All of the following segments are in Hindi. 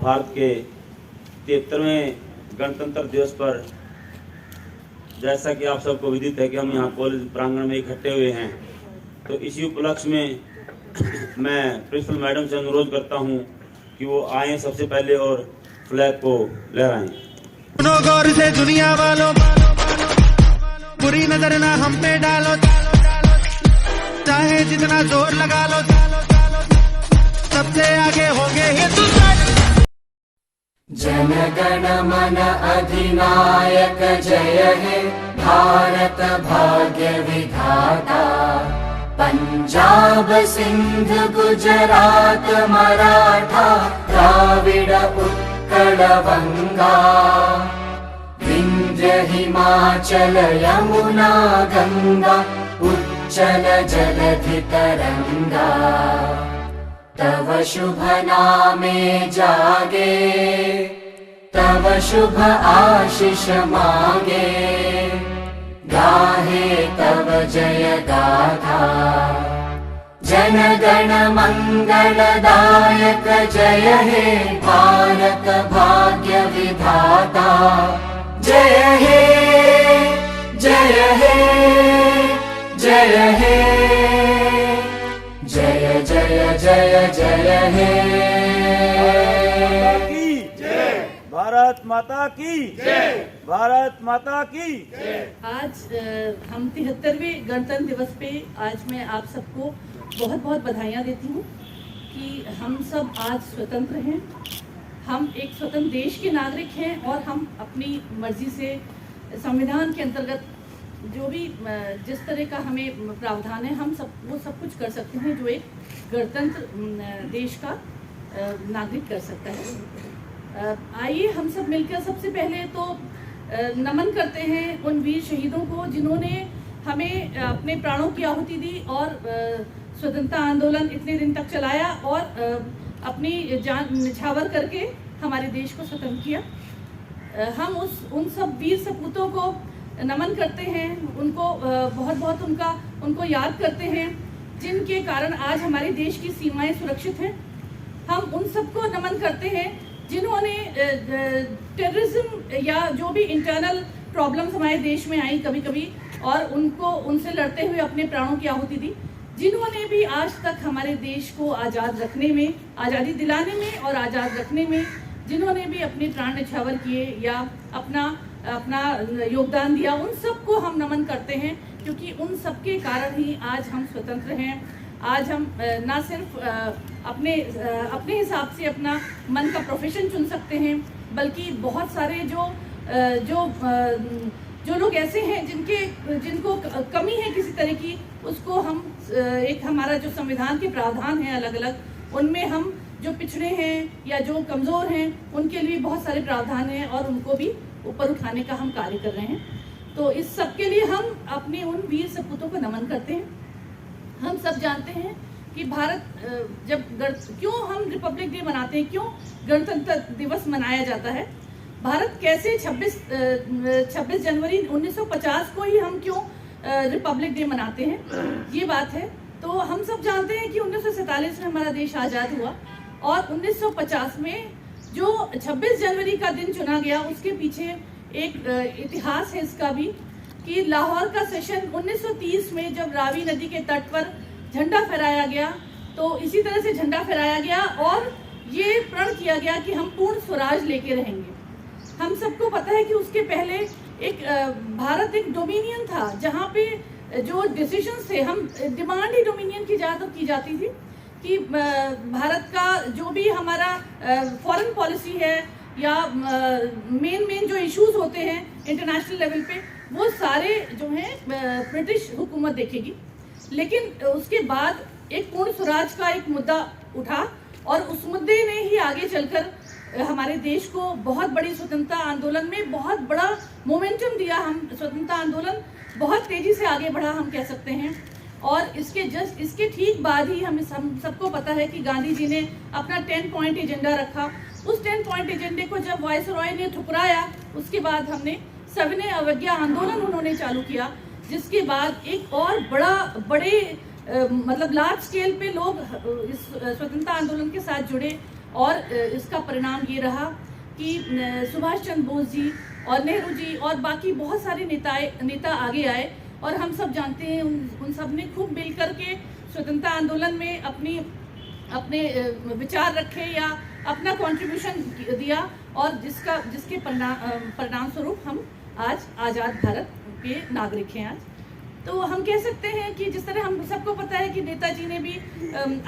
भारत के 73वें गणतंत्र दिवस पर जैसा कि आप सबको विदित है कि हम यहाँ कॉलेज प्रांगण में इकट्ठे हुए हैं, तो इसी उपलक्ष्य में मैं प्रिंसिपल मैडम से अनुरोध करता हूँ कि वो आए सबसे पहले और फ्लैग को लहराएं। सुनो गौर से दुनिया वालों, बुरी नजर ना हम पे डालो, चाहे जितना जोर लगा लो, सबसे आगे होंगे हिंदुस्तान। जन गण मन अधिनायक जय हे भारत भाग्य विधाता। पंजाब सिंध गुजरात मराठा द्राविड़ उत्कल बंगा, विंध्य हिमाचल यमुना गंगा उच्चल जलधि तरंगा। तव शुभ नामे जागे, तव शुभ आशीष मांगे, गाहे तव जय गाथा। जन गण मंगलदायक जय हे भारत भाग्य विधाता। जय हे जय हे जय हे जय जय जय जय हे। भारत माता की जय, भारत माता की जय। आज हम 73वें गणतंत्र दिवस पे आज मैं आप सबको बहुत बहुत बधाइयाँ देती हूँ कि हम सब आज स्वतंत्र हैं। हम एक स्वतंत्र देश के नागरिक हैं और हम अपनी मर्जी से संविधान के अंतर्गत जो भी जिस तरह का हमें प्रावधान है, हम सब वो सब कुछ कर सकते हैं जो एक गणतंत्र देश का नागरिक कर सकता है। आइए हम सब मिलकर सबसे पहले तो नमन करते हैं उन वीर शहीदों को जिन्होंने हमें अपने प्राणों की आहुति दी और स्वतंत्रता आंदोलन इतने दिन तक चलाया और अपनी जान निछावर करके हमारे देश को स्वतंत्र किया। हम उन सब वीर सपूतों को नमन करते हैं, उनको बहुत बहुत उनको याद करते हैं जिनके कारण आज हमारे देश की सीमाएं सुरक्षित हैं। हम उन सबको नमन करते हैं जिन्होंने टेररिज्म या जो भी इंटरनल प्रॉब्लम्स हमारे देश में आई कभी कभी और उनसे लड़ते हुए अपने प्राणों की आहुति दी, जिन्होंने भी आज तक हमारे देश को आज़ाद रखने में, आज़ादी दिलाने में और आज़ाद रखने में जिन्होंने भी अपने प्राण न्यौछावर किए या अपना योगदान दिया, उन सबको हम नमन करते हैं क्योंकि उन सबके कारण ही आज हम स्वतंत्र हैं। आज हम ना सिर्फ अपने हिसाब से अपना मन का प्रोफेशन चुन सकते हैं, बल्कि बहुत सारे जो लोग ऐसे हैं जिनको कमी है किसी तरह की, उसको हम एक हमारा जो संविधान के प्रावधान हैं अलग अलग, उनमें हम जो पिछड़े हैं या जो कमज़ोर हैं उनके लिए बहुत सारे प्रावधान हैं और उनको भी ऊपर उठाने का हम कार्य कर रहे हैं। तो इस सब के लिए हम अपने उन वीर सपूतों को नमन करते हैं। हम सब जानते हैं कि भारत क्यों हम रिपब्लिक डे मनाते हैं, क्यों गणतंत्र दिवस मनाया जाता है। भारत कैसे 26 जनवरी 1950 को ही हम क्यों रिपब्लिक डे मनाते हैं, ये बात है। तो हम सब जानते हैं कि 1947 में हमारा देश आज़ाद हुआ और 1950 में जो 26 जनवरी का दिन चुना गया उसके पीछे एक इतिहास है इसका भी कि लाहौर का सेशन 1930 में जब रावी नदी के तट पर झंडा फहराया गया, तो इसी तरह से झंडा फहराया गया और ये प्रण किया गया कि हम पूर्ण स्वराज लेके रहेंगे। हम सबको पता है कि उसके पहले भारत एक डोमिनियन था जहाँ पे जो डिसीजंस थे, हम डिमांड ही डोमिनियन की की जाती थी कि भारत का जो भी हमारा फॉरेन पॉलिसी है या मेन जो इश्यूज होते हैं इंटरनेशनल लेवल पे, वो सारे जो हैं ब्रिटिश हुकूमत देखेगी। लेकिन उसके बाद एक पूर्ण स्वराज का एक मुद्दा उठा और उस मुद्दे ने ही आगे चलकर हमारे देश को बहुत बड़ी स्वतंत्रता आंदोलन में बहुत बड़ा मोमेंटम दिया। हम स्वतंत्रता आंदोलन बहुत तेजी से आगे बढ़ा हम कह सकते हैं। और इसके ठीक बाद ही हम सबको पता है कि गांधी जी ने अपना 10 पॉइंट एजेंडा रखा। उस 10 पॉइंट एजेंडे को जब वायसरॉय ने ठुकराया, उसके बाद हमने सविनय अवज्ञा आंदोलन उन्होंने चालू किया, जिसके बाद एक और बड़े मतलब लार्ज स्केल पे लोग इस स्वतंत्रता आंदोलन के साथ जुड़े और इसका परिणाम ये रहा कि सुभाष चंद्र बोस जी और नेहरू जी और बाकी बहुत सारे नेता आगे आए और हम सब जानते हैं उन सब ने खूब मिल करके स्वतंत्रता आंदोलन में अपने विचार रखे या अपना कंट्रीब्यूशन दिया और जिसके परिणाम स्वरूप हम आज आज़ाद भारत के नागरिक हैं। आज तो हम कह सकते हैं कि जिस तरह हम सबको पता है कि नेताजी ने भी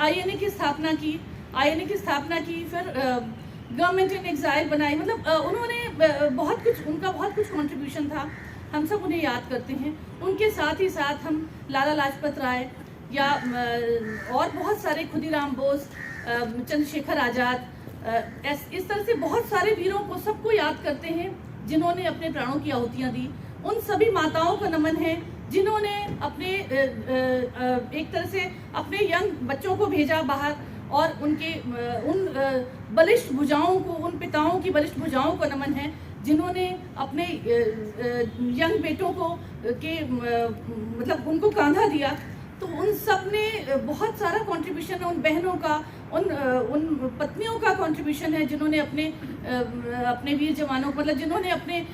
INA की स्थापना की, फिर गवर्नमेंट इन एग्जाइल बनाई, मतलब उन्होंने उनका बहुत कुछ कंट्रीब्यूशन था, हम सब उन्हें याद करते हैं। उनके साथ ही साथ हम लाला लाजपत राय या और बहुत सारे खुदीराम बोस, चंद्रशेखर आज़ाद, इस तरह से बहुत सारे वीरों को सबको याद करते हैं जिन्होंने अपने प्राणों की आहुतियाँ दी। उन सभी माताओं को नमन है जिन्होंने अपने एक तरह से अपने यंग बच्चों को भेजा बाहर और उनके उन बलिष्ठ भुजाओं को, उन पिताओं की बलिष्ठ भुजाओं को नमन है जिन्होंने अपने यंग बेटों को मतलब उनको कांधा दिया। तो उन सब ने बहुत सारा कंट्रीब्यूशन है, उन बहनों का, उन पत्नियों का कंट्रीब्यूशन है जिन्होंने अपने वीर जवानों को, मतलब जिन्होंने अपने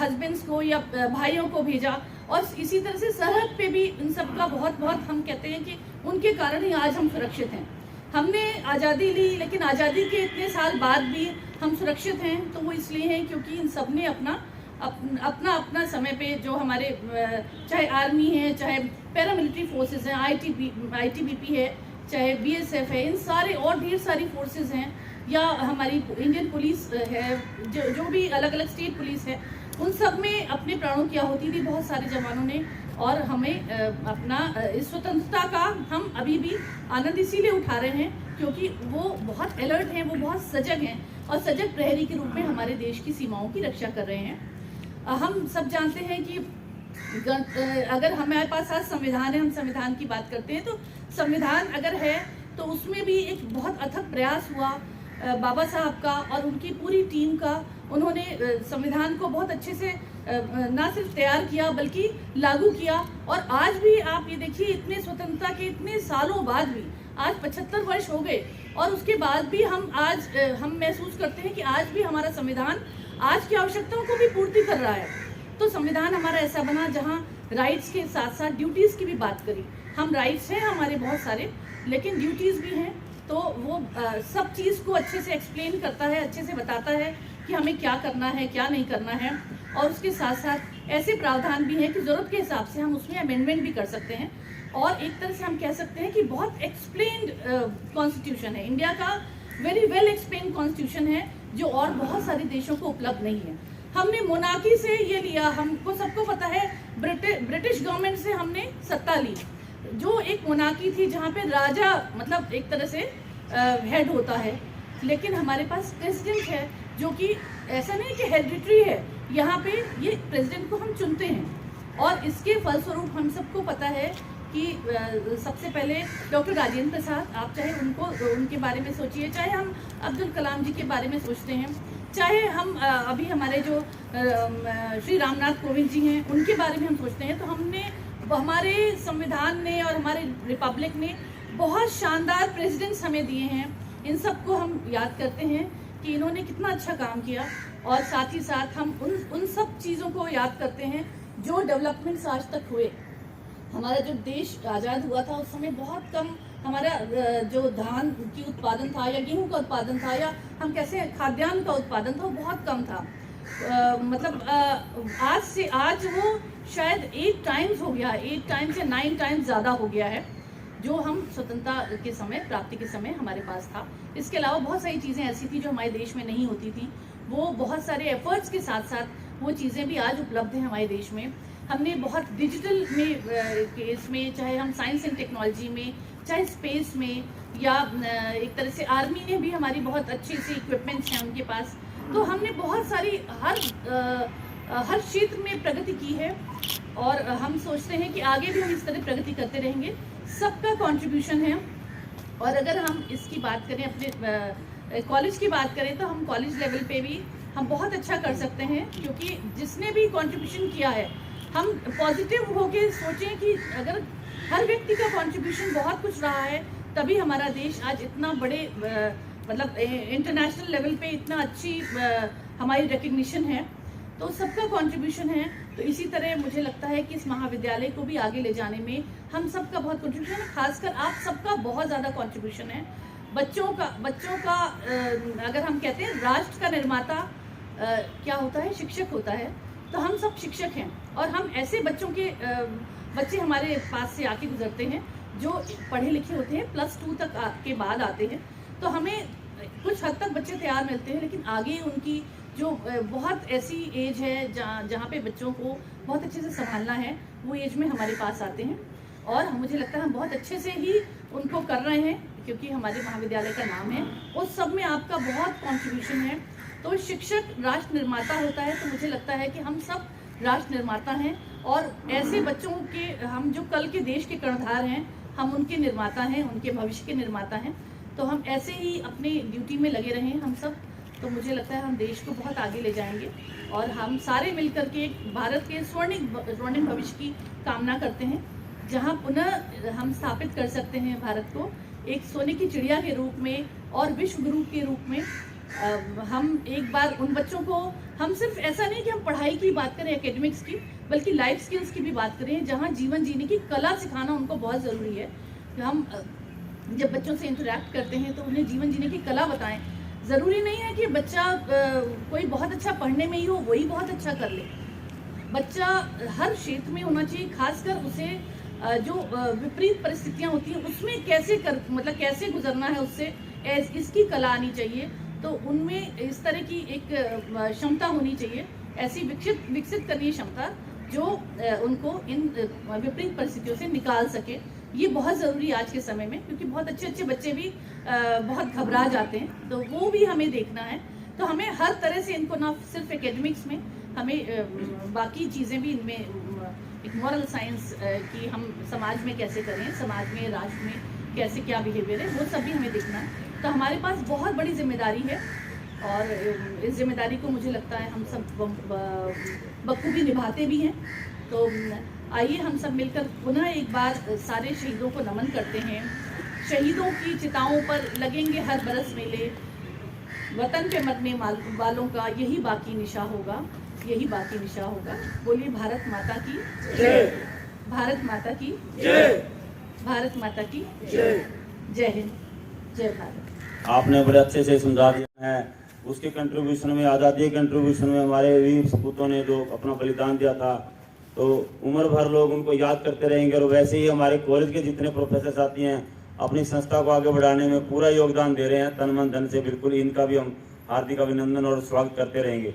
हस्बैंड्स को या भाइयों को भेजा। और इसी तरह से सरहद पे भी इन सब का बहुत हम कहते हैं कि उनके कारण ही आज हम सुरक्षित हैं। हमने आज़ादी ली, लेकिन आज़ादी के इतने साल बाद भी हम सुरक्षित हैं, तो वो इसलिए हैं क्योंकि इन सब ने अपना समय पे जो हमारे चाहे आर्मी है, चाहे पैरामिलिट्री फोर्सेस हैं, ITBP है, चाहे BSF है, इन सारे और ढेर सारी फोर्सेस हैं, या हमारी इंडियन पुलिस है, जो भी अलग अलग स्टेट पुलिस है, उन सब में अपने प्राणों की आहुति दी बहुत सारे जवानों ने। और हमें अपना इस स्वतंत्रता का हम अभी भी आनंद इसीलिए उठा रहे हैं क्योंकि वो बहुत अलर्ट हैं, वो बहुत सजग हैं और सजग प्रहरी के रूप में हमारे देश की सीमाओं की रक्षा कर रहे हैं। हम सब जानते हैं कि अगर हमारे पास आज संविधान है, हम संविधान की बात करते हैं, तो संविधान अगर है तो उसमें भी एक बहुत अथक प्रयास हुआ बाबा साहब का और उनकी पूरी टीम का। उन्होंने संविधान को बहुत अच्छे से ना सिर्फ तैयार किया बल्कि लागू किया। और आज भी आप ये देखिए, इतने स्वतंत्रता के इतने सालों बाद भी, आज 75 वर्ष हो गए और उसके बाद भी हम महसूस करते हैं कि आज भी हमारा संविधान आज की आवश्यकताओं को भी पूर्ति कर रहा है। तो संविधान हमारा ऐसा बना जहाँ राइट्स के साथ साथ ड्यूटीज़ की भी बात करी। हम राइट्स हैं हमारे बहुत सारे, लेकिन ड्यूटीज़ भी हैं, तो वो सब चीज़ को अच्छे से एक्सप्लेन करता है, अच्छे से बताता है कि हमें क्या करना है, क्या नहीं करना है। और उसके साथ साथ ऐसे प्रावधान भी हैं कि ज़रूरत के हिसाब से हम उसमें अमेंडमेंट भी कर सकते हैं। और एक तरह से हम कह सकते हैं कि बहुत एक्सप्लेन्ड कॉन्स्टिट्यूशन है इंडिया का, वेरी वेल एक्सप्लेन्ड कॉन्स्टिट्यूशन है, जो और बहुत सारे देशों को उपलब्ध नहीं है। हमने मोनार्की से ये लिया, हमको सबको पता है ब्रिटिश गवर्नमेंट से हमने सत्ता ली, जो एक मोनार्की थी जहाँ पे राजा मतलब एक तरह से हेड होता है, लेकिन हमारे पास प्रेसिडेंट है जो कि ऐसा नहीं कि हेरिडिटरी है, यहाँ पे ये प्रेसिडेंट को हम चुनते हैं। और इसके फलस्वरूप हम सबको पता है कि सबसे पहले डॉक्टर राजेंद्र प्रसाद, आप चाहे उनके बारे में सोचिए, चाहे हम अब्दुल कलाम जी के बारे में सोचते हैं, चाहे हम अभी हमारे जो श्री रामनाथ कोविंद जी हैं उनके बारे में हम सोचते हैं, तो हमारे संविधान ने और हमारे रिपब्लिक ने बहुत शानदार प्रेसिडेंट्स हमें दिए हैं। इन सबको हम याद करते हैं कि इन्होंने कितना अच्छा काम किया, और साथ ही साथ हम उन सब चीज़ों को याद करते हैं जो डेवलपमेंट्स आज तक हुए। हमारा जो देश आज़ाद हुआ था उस समय बहुत कम हमारा जो धान की उत्पादन था या गेहूं का उत्पादन था या हम कैसे खाद्यान्न का उत्पादन था, वो बहुत कम था। मतलब आज से आज वो शायद 8 टाइम्स हो गया, 8 टाइम्स या 9 टाइम्स ज़्यादा हो गया है जो हम स्वतंत्रता के समय, प्राप्ति के समय हमारे पास था। इसके अलावा बहुत सारी चीज़ें ऐसी थी जो हमारे देश में नहीं होती थी, वो बहुत सारे एफर्ट्स के साथ साथ वो चीज़ें भी आज उपलब्ध हैं हमारे देश में। हमने बहुत डिजिटल में केस में, चाहे हम साइंस एंड टेक्नोलॉजी में, चाहे स्पेस में, या एक तरह से आर्मी ने भी हमारी बहुत अच्छी सी इक्विपमेंट्स हैं उनके पास। तो हमने बहुत सारी हर क्षेत्र में प्रगति की है और हम सोचते हैं कि आगे भी हम इस तरह प्रगति करते रहेंगे। सबका कंट्रीब्यूशन है। और अगर हम इसकी बात करें, अपने कॉलेज की बात करें, तो हम कॉलेज लेवल पे भी हम बहुत अच्छा कर सकते हैं, क्योंकि जिसने भी कंट्रीब्यूशन किया है, हम पॉजिटिव होके सोचें कि अगर हर व्यक्ति का कंट्रीब्यूशन बहुत कुछ रहा है, तभी हमारा देश आज इतना बड़े मतलब इंटरनेशनल लेवल पे इतना अच्छी हमारी रिकग्निशन है, तो सबका कंट्रीब्यूशन है। तो इसी तरह मुझे लगता है कि इस महाविद्यालय को भी आगे ले जाने में हम सबका बहुत कंट्रीब्यूशन है, खासकर आप सबका बहुत ज़्यादा कंट्रीब्यूशन है। बच्चों का अगर हम कहते हैं राष्ट्र का निर्माता क्या होता है, शिक्षक होता है। तो हम सब शिक्षक हैं और हम ऐसे बच्चे हमारे पास से आके गुजरते हैं जो पढ़े लिखे होते हैं, +2 तक के बाद आते हैं। तो हमें कुछ हद तक बच्चे तैयार मिलते हैं, लेकिन आगे उनकी जो बहुत ऐसी एज है जहाँ पे बच्चों को बहुत अच्छे से संभालना है, वो एज में हमारे पास आते हैं। और मुझे लगता है हम बहुत अच्छे से ही उनको कर रहे हैं, क्योंकि हमारे महाविद्यालय का नाम है। उस सब में आपका बहुत कंट्रीब्यूशन है। तो शिक्षक राष्ट्र निर्माता होता है, तो मुझे लगता है कि हम सब राष्ट्र निर्माता हैं और ऐसे बच्चों के, हम जो कल के देश के कर्णधार हैं, हम उनके निर्माता हैं, उनके भविष्य के निर्माता हैं। तो हम ऐसे ही अपनी ड्यूटी में लगे रहें हम सब, तो मुझे लगता है हम देश को बहुत आगे ले जाएंगे और हम सारे मिलकर के भारत के स्वर्णिम भविष्य की कामना करते हैं, जहां पुनः हम स्थापित कर सकते हैं भारत को एक सोने की चिड़िया के रूप में और विश्व गुरु के रूप में। हम एक बार उन बच्चों को, हम सिर्फ ऐसा नहीं कि हम पढ़ाई की बात करें, एकेडमिक्स की, बल्कि लाइफ स्किल्स की भी बात करें, जहां जीवन जीने की कला सिखाना उनको बहुत ज़रूरी है। हम जब बच्चों से इंटरेक्ट करते हैं तो उन्हें जीवन जीने की कला बताएं। ज़रूरी नहीं है कि बच्चा कोई बहुत अच्छा पढ़ने में ही हो, वही बहुत अच्छा कर ले। बच्चा हर क्षेत्र में होना चाहिए, खासकर उसे जो विपरीत परिस्थितियां होती हैं उसमें कैसे गुजरना है, उससे इसकी कला आनी चाहिए। तो उनमें इस तरह की एक क्षमता होनी चाहिए, ऐसी विकसित करनी क्षमता जो उनको इन विपरीत परिस्थितियों से निकाल सके। ये बहुत ज़रूरी है आज के समय में, क्योंकि बहुत अच्छे बच्चे भी बहुत घबरा जाते हैं, तो वो भी हमें देखना है। तो हमें हर तरह से इनको, ना सिर्फ एकेडमिक्स में, हमें बाकी चीज़ें भी इनमें, एक मॉरल साइंस की हम समाज में कैसे करें, समाज में, राष्ट्र में कैसे क्या बिहेवियर है, वो सब भी हमें देखना है। तो हमारे पास बहुत बड़ी जिम्मेदारी है और इस जिम्मेदारी को मुझे लगता है हम सब बखूबी निभाते भी हैं। तो आइए हम सब मिलकर पुनः एक बार सारे शहीदों को नमन करते हैं। शहीदों की चिताओं पर लगेंगे हर बरस मेले, वतन पे मरने वालों का यही बाकी निशा होगा, यही बाकी निशा होगा। बोलिए भारत माता की जय, भारत माता की जय, भारत माता की जय। जय हिंद, जय भारत। आपने बड़े अच्छे से समझा दिया है। उसके कंट्रीब्यूशन में, आज़ादी के कंट्रीब्यूशन में हमारे वीर सपूतों ने जो अपना बलिदान दिया था, तो उम्र भर लोग उनको याद करते रहेंगे। और वैसे ही हमारे कॉलेज के जितने प्रोफेसर साथी हैं, अपनी संस्था को आगे बढ़ाने में पूरा योगदान दे रहे हैं, तन मन धन से। बिल्कुल इनका भी हम हार्दिक अभिनंदन और स्वागत करते रहेंगे।